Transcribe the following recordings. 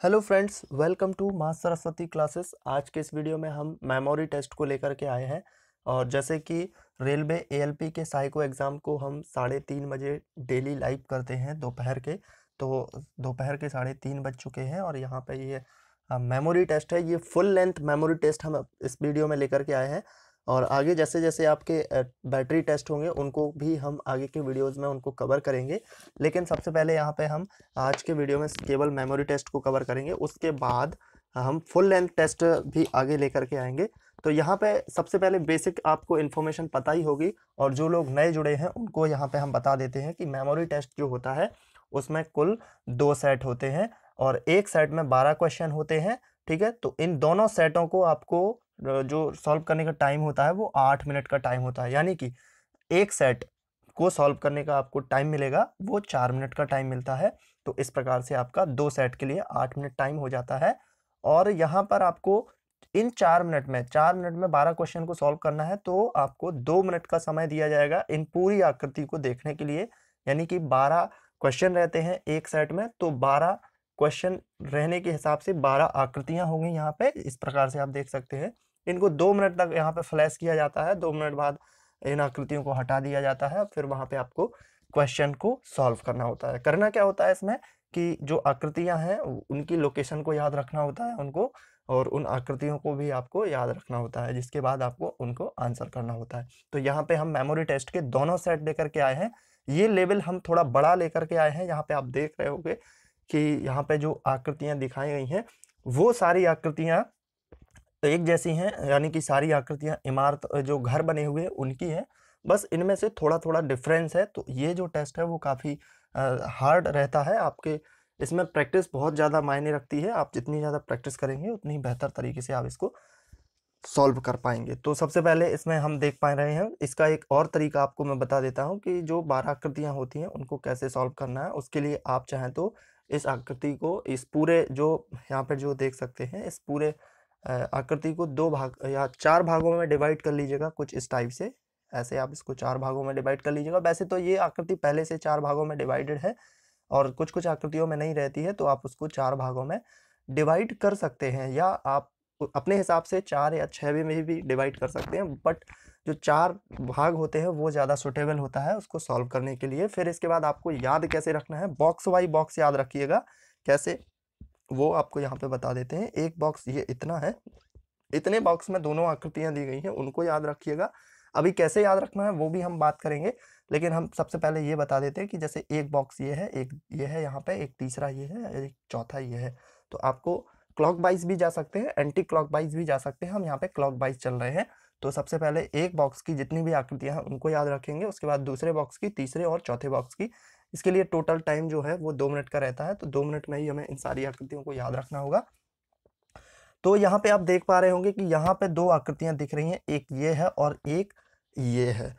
Hello friends, welcome to माँ Saraswati classes. आज के इस वीडियो में हम मेमोरी टेस्ट को लेकर के आए हैं। और जैसे कि रेलवे एएलपी के साइको एग्ज़ाम को हम 3:30 बजे डेली लाइव करते हैं दोपहर के। तो दोपहर के 3:30 बज चुके हैं और यहाँ पे ये मेमोरी टेस्ट है। ये फुल लेंथ मेमोरी टेस्ट हम इस वीडियो में लेकर के आए हैं। और आगे जैसे जैसे आपके बैटरी टेस्ट होंगे उनको भी हम आगे के वीडियोज़ में उनको कवर करेंगे। लेकिन सबसे पहले यहाँ पे हम आज के वीडियो में केवल मेमोरी टेस्ट को कवर करेंगे। उसके बाद हम फुल लेंथ टेस्ट भी आगे लेकर के आएंगे। तो यहाँ पे सबसे पहले बेसिक आपको इन्फॉर्मेशन पता ही होगी, और जो लोग नए जुड़े हैं उनको यहाँ पे हम बता देते हैं कि मेमोरी टेस्ट जो होता है उसमें कुल 2 सेट होते हैं और एक सेट में 12 क्वेश्चन होते हैं। ठीक है, तो इन दोनों सेटों को आपको जो सॉल्व करने का टाइम होता है वो 8 मिनट का टाइम होता है। यानी कि एक सेट को सॉल्व करने का आपको टाइम मिलेगा वो 4 मिनट का टाइम मिलता है। तो इस प्रकार से आपका 2 सेट के लिए 8 मिनट टाइम हो जाता है। और यहाँ पर आपको इन 4 मिनट में 12 क्वेश्चन को सॉल्व करना है, तो आपको 2 मिनट का समय दिया जाएगा इन पूरी आकृति को देखने के लिए। यानी कि 12 क्वेश्चन रहते हैं एक सेट में, तो 12 क्वेश्चन रहने के हिसाब से 12 आकृतियां होंगी यहाँ पे। इस प्रकार से आप देख सकते हैं। इनको 2 मिनट तक यहाँ पे फ्लैश किया जाता है। 2 मिनट बाद इन आकृतियों को हटा दिया जाता है। फिर वहां पे आपको क्वेश्चन को सॉल्व करना होता है। करना क्या होता है इसमें कि जो आकृतियां हैं उनकी लोकेशन को याद रखना होता है उनको, और उन आकृतियों को भी आपको याद रखना होता है, जिसके बाद आपको उनको आंसर करना होता है। तो यहाँ पे हम मेमोरी टेस्ट के दोनों सेट लेकर के आए हैं। ये लेवल हम थोड़ा बड़ा लेकर के आए हैं। यहाँ पे आप देख रहे होंगे कि यहाँ पे जो आकृतियां दिखाई गई हैं वो सारी आकृतियां एक जैसी हैं। यानी कि सारी आकृतियां इमारत जो घर बने हुए हैं उनकी हैं, बस इनमें से थोड़ा थोड़ा डिफरेंस है। तो ये जो टेस्ट है वो काफ़ी हार्ड रहता है। आपके इसमें प्रैक्टिस बहुत ज़्यादा मायने रखती है। आप जितनी ज़्यादा प्रैक्टिस करेंगे उतनी बेहतर तरीके से आप इसको सॉल्व कर पाएंगे। तो सबसे पहले इसमें हम देख पा रहे हैं, इसका एक और तरीका आपको मैं बता देता हूं कि जो 12 आकृतियां होती हैं उनको कैसे सॉल्व करना है। उसके लिए आप चाहें तो इस आकृति को, इस पूरे जो यहाँ पर जो देख सकते हैं, इस पूरे आकृति को 2 भाग या 4 भागों में डिवाइड कर लीजिएगा। कुछ इस टाइप से ऐसे आप इसको 4 भागों में डिवाइड कर लीजिएगा। वैसे तो ये आकृति पहले से 4 भागों में डिवाइडेड है, और कुछ कुछ आकृतियों में नहीं रहती है, तो आप उसको 4 भागों में डिवाइड कर सकते हैं, या आप अपने हिसाब से 4 या 6 में भी डिवाइड कर सकते हैं। बट जो 4 भाग होते हैं वो ज़्यादा सुटेबल होता है उसको सॉल्व करने के लिए। फिर इसके बाद आपको याद कैसे रखना है, बॉक्स बाई बॉक्स याद रखिएगा। कैसे, वो आपको यहाँ पे बता देते हैं। एक बॉक्स ये इतना है, इतने बॉक्स में दोनों आकृतियां दी गई हैं, उनको याद रखिएगा। अभी कैसे याद रखना है वो भी हम बात करेंगे, लेकिन हम सबसे पहले ये बता देते हैं कि जैसे एक बॉक्स ये है, एक ये है यहाँ पे, एक तीसरा ये है, एक चौथा ये है। तो आपको क्लॉक वाइज भी जा सकते हैं, एंटी क्लॉक वाइज भी जा सकते हैं। हम यहाँ पे क्लॉक वाइज चल रहे हैं। तो सबसे पहले एक बॉक्स की जितनी भी आकृतियां हैं उनको याद रखेंगे, उसके बाद दूसरे बॉक्स की, तीसरे और चौथे बॉक्स की। इसके लिए टोटल टाइम जो है वो 2 मिनट का रहता है। तो 2 मिनट में ही हमें इन सारी आकृतियों को याद रखना होगा। तो यहाँ पे आप देख पा रहे होंगे कि यहाँ पे 2 आकृतियां दिख रही हैं, एक ये है और एक ये है।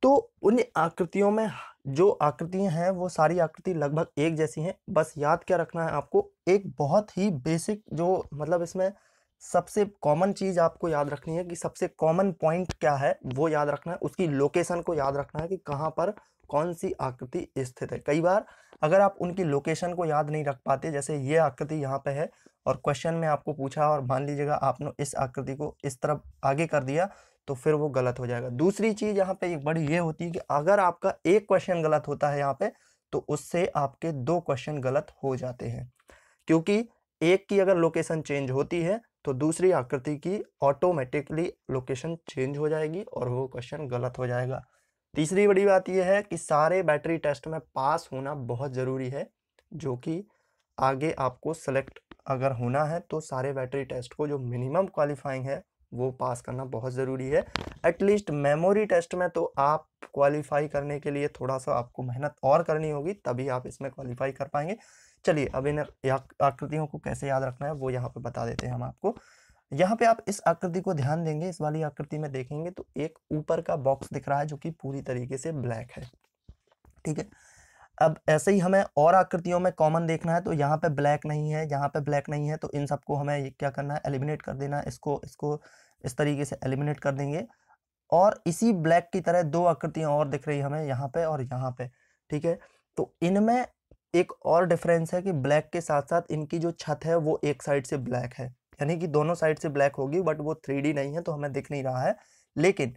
तो उन आकृतियों में जो आकृतियां हैं वो सारी आकृति लगभग एक जैसी हैं। बस याद क्या रखना है आपको, एक बहुत ही बेसिक जो मतलब इसमें सबसे कॉमन चीज आपको याद रखनी है कि सबसे कॉमन पॉइंट क्या है वो याद रखना है। उसकी लोकेशन को याद रखना है कि कहाँ पर कौन सी आकृति स्थित है। कई बार अगर आप उनकी लोकेशन को याद नहीं रख पाते, जैसे ये आकृति यहाँ पे है और क्वेश्चन में आपको पूछा और मान लीजिएगा आपने इस आकृति को इस तरफ आगे कर दिया, तो फिर वो गलत हो जाएगा। दूसरी चीज यहाँ पे एक बड़ी ये होती है कि अगर आपका एक क्वेश्चन गलत होता है यहाँ पे, तो उससे आपके 2 क्वेश्चन गलत हो जाते हैं। क्योंकि एक की अगर लोकेशन चेंज होती है तो दूसरी आकृति की ऑटोमेटिकली लोकेशन चेंज हो जाएगी और वो क्वेश्चन गलत हो जाएगा। तीसरी बड़ी बात यह है कि सारे बैटरी टेस्ट में पास होना बहुत ज़रूरी है, जो कि आगे आपको सेलेक्ट अगर होना है तो सारे बैटरी टेस्ट को जो मिनिमम क्वालिफाइंग है वो पास करना बहुत ज़रूरी है। एटलीस्ट मेमोरी टेस्ट में तो आप क्वालिफाई करने के लिए थोड़ा सा आपको मेहनत और करनी होगी, तभी आप इसमें क्वालिफाई कर पाएंगे। चलिए अब इन आकृतियों को कैसे याद रखना है वो यहाँ पे बता देते हैं हम आपको। यहाँ पे आप इस आकृति को ध्यान देंगे, इस वाली आकृति में देखेंगे तो एक ऊपर का बॉक्स दिख रहा है जो कि पूरी तरीके से ब्लैक है। ठीक है, अब ऐसे ही हमें और आकृतियों में कॉमन देखना है। तो यहाँ पे ब्लैक नहीं है, यहाँ पे ब्लैक नहीं है, तो इन सबको हमें क्या करना है, एलिमिनेट कर देना है। इसको इसको इस तरीके से एलिमिनेट कर देंगे। और इसी ब्लैक की तरह 2 आकृतियां और दिख रही हमें यहाँ पे और यहाँ पे। ठीक है, तो इनमें एक और डिफरेंस है कि ब्लैक के साथ-साथ इनकी जो छत है वो एक साइड से ब्लैक है। यानी कि दोनों साइड से ब्लैक होगी बट वो 3D नहीं है तो हमें दिख नहीं रहा है। लेकिन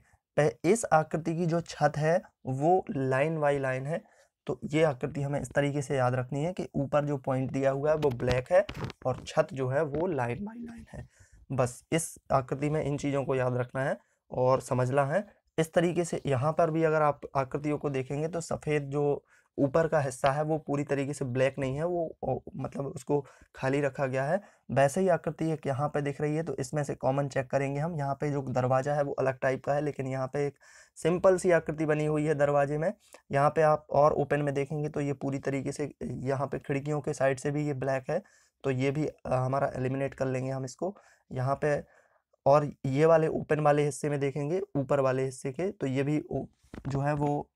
इस आकृति की जो छत है वो लाइन बाई लाइन है। तो ये आकृति हमें इस तरीके से याद रखनी है कि ऊपर जो पॉइंट दिया हुआ है वो ब्लैक है और छत जो है वो लाइन बाई लाइन है। बस इस आकृति में इन चीज़ों को याद रखना है और समझना है। इस तरीके से यहाँ पर भी अगर आप आकृतियों को देखेंगे तो सफ़ेद जो ऊपर का हिस्सा है वो पूरी तरीके से ब्लैक नहीं है, वो मतलब उसको खाली रखा गया है। वैसे ही आकृति एक यहाँ पे दिख रही है तो इसमें से कॉमन चेक करेंगे हम। यहाँ पे जो दरवाज़ा है वो अलग टाइप का है, लेकिन यहाँ पे एक सिंपल सी आकृति बनी हुई है दरवाजे में। यहाँ पे आप और ओपन में देखेंगे तो ये पूरी तरीके से यहाँ पे खिड़कियों के साइड से भी ये ब्लैक है, तो ये भी हमारा एलिमिनेट कर लेंगे हम इसको। यहाँ पे और ये वाले ओपन वाले हिस्से में देखेंगे, ऊपर वाले हिस्से के, तो ये भी जो है वो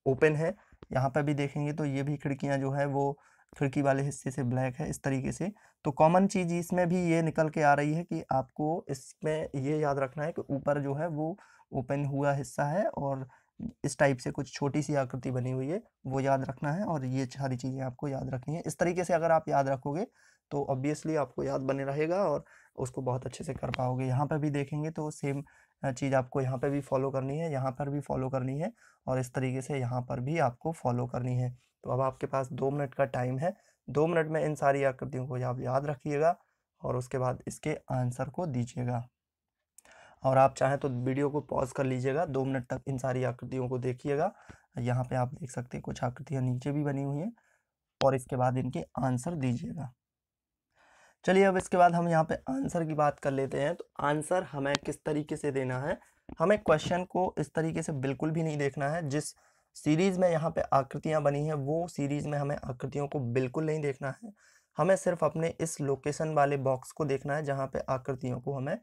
ओपन है। यहाँ पे भी देखेंगे तो ये भी खिड़कियाँ जो है वो खिड़की वाले हिस्से से ब्लैक है इस तरीके से। तो कॉमन चीज़ इसमें भी ये निकल के आ रही है कि आपको इसमें ये याद रखना है कि ऊपर जो है वो ओपन हुआ हिस्सा है और इस टाइप से कुछ छोटी-सी आकृति बनी हुई है, वो याद रखना है और ये सारी चीज़ें आपको याद रखनी है। इस तरीके से अगर आप याद रखोगे तो ऑब्वियसली आपको याद बने रहेगा और उसको बहुत अच्छे से कर पाओगे। यहाँ पे भी देखेंगे तो सेम चीज़ आपको यहाँ पे भी फ़ॉलो करनी है, यहाँ पर भी फ़ॉलो करनी है और इस तरीके से यहाँ पर भी आपको फ़ॉलो करनी है। तो अब आपके पास 2 मिनट का टाइम है। 2 मिनट में इन सारी आकृतियों को आप याद रखिएगा और उसके बाद इसके आंसर को दीजिएगा। और आप चाहें तो वीडियो को पॉज़ कर लीजिएगा, 2 मिनट तक इन सारी आकृतियों को देखिएगा। यहाँ पे आप देख सकते हैं कुछ आकृतियाँ नीचे भी बनी हुई हैं और इसके बाद इनके आंसर दीजिएगा। चलिए अब इसके बाद हम यहाँ पे आंसर की बात कर लेते हैं। तो आंसर हमें किस तरीके से देना है, हमें क्वेश्चन को इस तरीके से बिल्कुल भी नहीं देखना है। जिस सीरीज़ में यहाँ पे आकृतियाँ बनी हैं वो सीरीज़ में हमें आकृतियों को बिल्कुल नहीं देखना है। हमें सिर्फ अपने इस लोकेशन वाले बॉक्स को देखना है जहाँ पे आकृतियों को हमें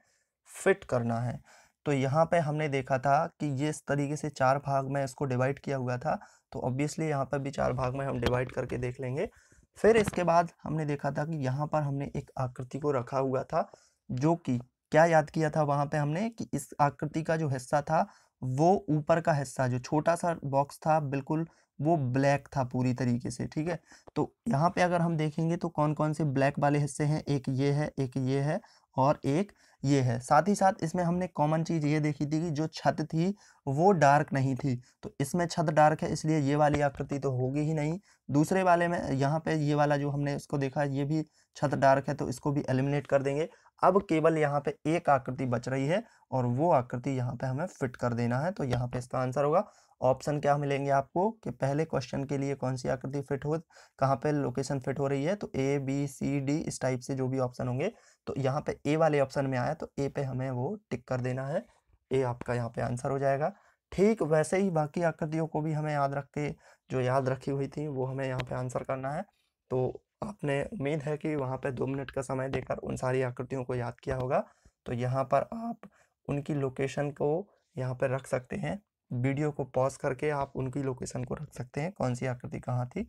फिट करना है। तो यहाँ पे हमने देखा था कि ये इस तरीके से 4 भाग में इसको डिवाइड किया हुआ था, तो ऑब्वियसली यहाँ पर भी 4 भाग में हम डिवाइड करके देख लेंगे। फिर इसके बाद हमने देखा था कि यहाँ पर हमने एक आकृति को रखा हुआ था, जो कि क्या याद किया था वहाँ पे हमने कि इस आकृति का जो हिस्सा था, वो ऊपर का हिस्सा जो छोटा-सा बॉक्स था बिल्कुल वो ब्लैक था पूरी तरीके से, ठीक है? तो यहाँ पे अगर हम देखेंगे तो कौन-कौन से ब्लैक वाले हिस्से हैं, एक ये है, एक ये है और एक ये है। साथ ही साथ इसमें हमने कॉमन चीज़ ये देखी थी कि जो छत थी, वो डार्क नहीं थी। तो इसमें छत डार्क है इसलिए ये वाली आकृति तो होगी ही नहीं। दूसरे वाले में यहाँ पे ये वाला जो हमने इसको देखा ये भी छत डार्क है तो इसको भी एलिमिनेट कर देंगे। अब केवल यहाँ पे एक आकृति बच रही है और वो आकृति यहाँ पे हमें फिट कर देना है। तो यहाँ पे इसका आंसर होगा ऑप्शन क्या मिलेंगे आपको कि पहले क्वेश्चन के लिए कौन सी आकृति फिट हो, कहाँ पे लोकेशन फिट हो रही है, तो ए, बी, सी, डी इस टाइप से जो भी ऑप्शन होंगे। तो यहाँ पे ए वाले ऑप्शन में आया तो ए पे हमें वो टिक कर देना है। ए आपका यहाँ पे आंसर हो जाएगा। ठीक वैसे ही बाकी आकृतियों को भी हमें याद रख के जो याद रखी हुई थी वो हमें यहाँ पे आंसर करना है। तो आपने उम्मीद है कि वहाँ पे 2 मिनट का समय देकर उन सारी आकृतियों को याद किया होगा। तो यहाँ पर आप उनकी लोकेशन को यहाँ पे रख सकते हैं। वीडियो को पॉज़ करके आप उनकी लोकेशन को रख सकते हैं, कौन सी आकृति कहाँ थी।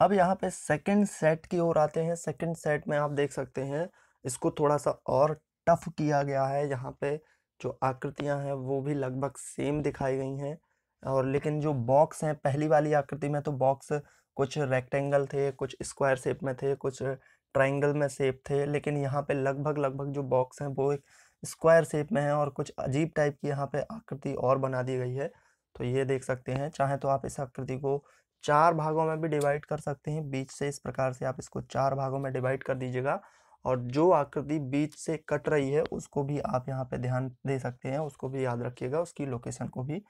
अब यहाँ पे सेकंड सेट की ओर आते हैं। सेकंड सेट में आप देख सकते हैं इसको थोड़ा-सा और टफ़ किया गया है। यहाँ पे जो आकृतियाँ हैं वो भी लगभग सेम दिखाई गई हैं और लेकिन जो बॉक्स हैं पहली वाली आकृति में तो बॉक्स कुछ रेक्टेंगल थे, कुछ स्क्वायर शेप में थे, कुछ ट्रायंगल में शेप थे। लेकिन यहाँ पे लगभग-लगभग जो बॉक्स हैं वो एक स्क्वायर शेप में है और कुछ अजीब टाइप की यहाँ पे आकृति और बना दी गई है। तो ये देख सकते हैं, चाहें तो आप इस आकृति को 4 भागों में भी डिवाइड कर सकते हैं। बीच से इस प्रकार से आप इसको 4 भागों में डिवाइड कर दीजिएगा और जो आकृति बीच से कट रही है उसको भी आप यहाँ पे ध्यान दे सकते हैं, उसको भी याद रखिएगा, उसकी लोकेशन को भी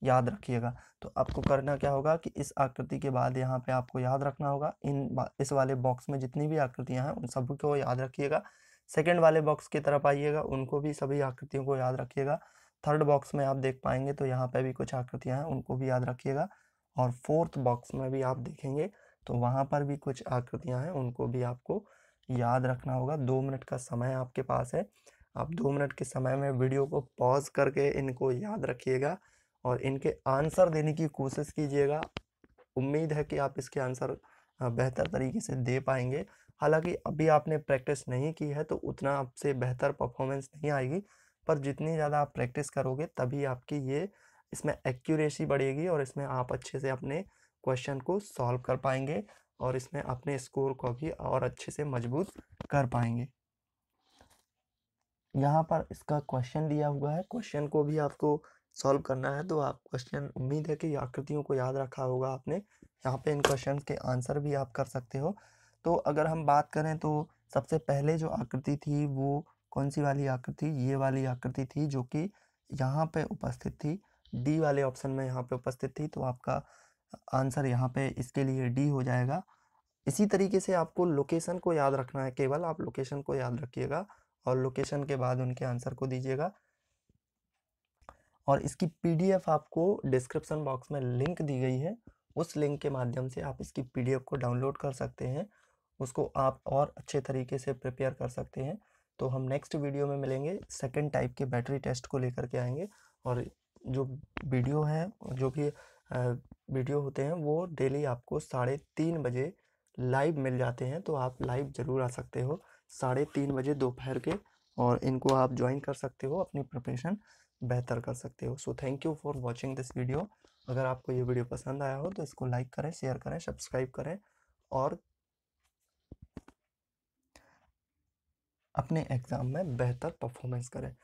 याद रखिएगा। तो आपको करना क्या होगा कि इस आकृति के बाद यहाँ पे आपको याद रखना होगा इस वाले बॉक्स में जितनी भी आकृतियाँ हैं उन सभी को याद रखिएगा। सेकंड वाले बॉक्स की तरफ आइएगा, उनको भी सभी आकृतियों को याद रखिएगा। थर्ड बॉक्स में आप देख पाएँगे तो यहाँ पे भी कुछ आकृतियाँ हैं, उनको भी याद रखिएगा और फोर्थ बॉक्स में भी आप देखेंगे तो वहाँ पर भी कुछ आकृतियाँ हैं, उनको भी आपको याद रखना होगा। 2 मिनट का समय आपके पास है। आप 2 मिनट के समय में वीडियो को पॉज़ करके इनको याद रखिएगा और इनके आंसर देने की कोशिश कीजिएगा। उम्मीद है कि आप इसके आंसर बेहतर तरीके से दे पाएँगे। हालाँकि अभी आपने प्रैक्टिस नहीं की है तो उतना आपसे बेहतर परफ़ॉर्मेंस नहीं आएगी, पर जितनी ज़्यादा आप प्रैक्टिस करोगे तभी आपकी ये इसमें एक्यूरेसी बढ़ेगी और इसमें आप अच्छे से अपने क्वेश्चन को सॉल्व कर पाएंगे और इसमें अपने स्कोर को भी और अच्छे से मजबूत कर पाएंगे। यहाँ पर इसका क्वेश्चन दिया हुआ है, क्वेश्चन को भी आपको सॉल्व करना है। तो आप क्वेश्चन, उम्मीद है कि आकृतियों को याद रखा होगा आपने। यहाँ पे इन क्वेश्चन के आंसर भी आप कर सकते हो। तो अगर हम बात करें तो सबसे पहले जो आकृति थी वो कौन सी वाली आकृति, ये वाली आकृति थी जो कि यहाँ पे उपस्थित थी, डी वाले ऑप्शन में यहाँ पे उपस्थित थी। तो आपका आंसर यहाँ पे इसके लिए डी हो जाएगा। इसी तरीके से आपको लोकेशन को याद रखना है, केवल आप लोकेशन को याद रखिएगा और लोकेशन के बाद उनके आंसर को दीजिएगा। और इसकी पीडीएफ आपको डिस्क्रिप्शन बॉक्स में लिंक दी गई है, उस लिंक के माध्यम से आप इसकी पीडीएफ को डाउनलोड कर सकते हैं, उसको आप और अच्छे तरीके से प्रिपेयर कर सकते हैं। तो हम नेक्स्ट वीडियो में मिलेंगे, सेकंड टाइप के बैटरी टेस्ट को लेकर के आएंगे। और जो वीडियो है, जो भी वीडियो होते हैं वो डेली आपको 3:30 बजे लाइव मिल जाते हैं। तो आप लाइव ज़रूर आ सकते हो 3:30 बजे दोपहर के, और इनको आप ज्वाइन कर सकते हो, अपनी प्रिपरेशन बेहतर कर सकते हो। So thank you for watching this video. अगर आपको ये वीडियो पसंद आया हो तो इसको लाइक करें, शेयर करें, सब्सक्राइब करें और अपने एग्ज़ाम में बेहतर परफॉर्मेंस करें।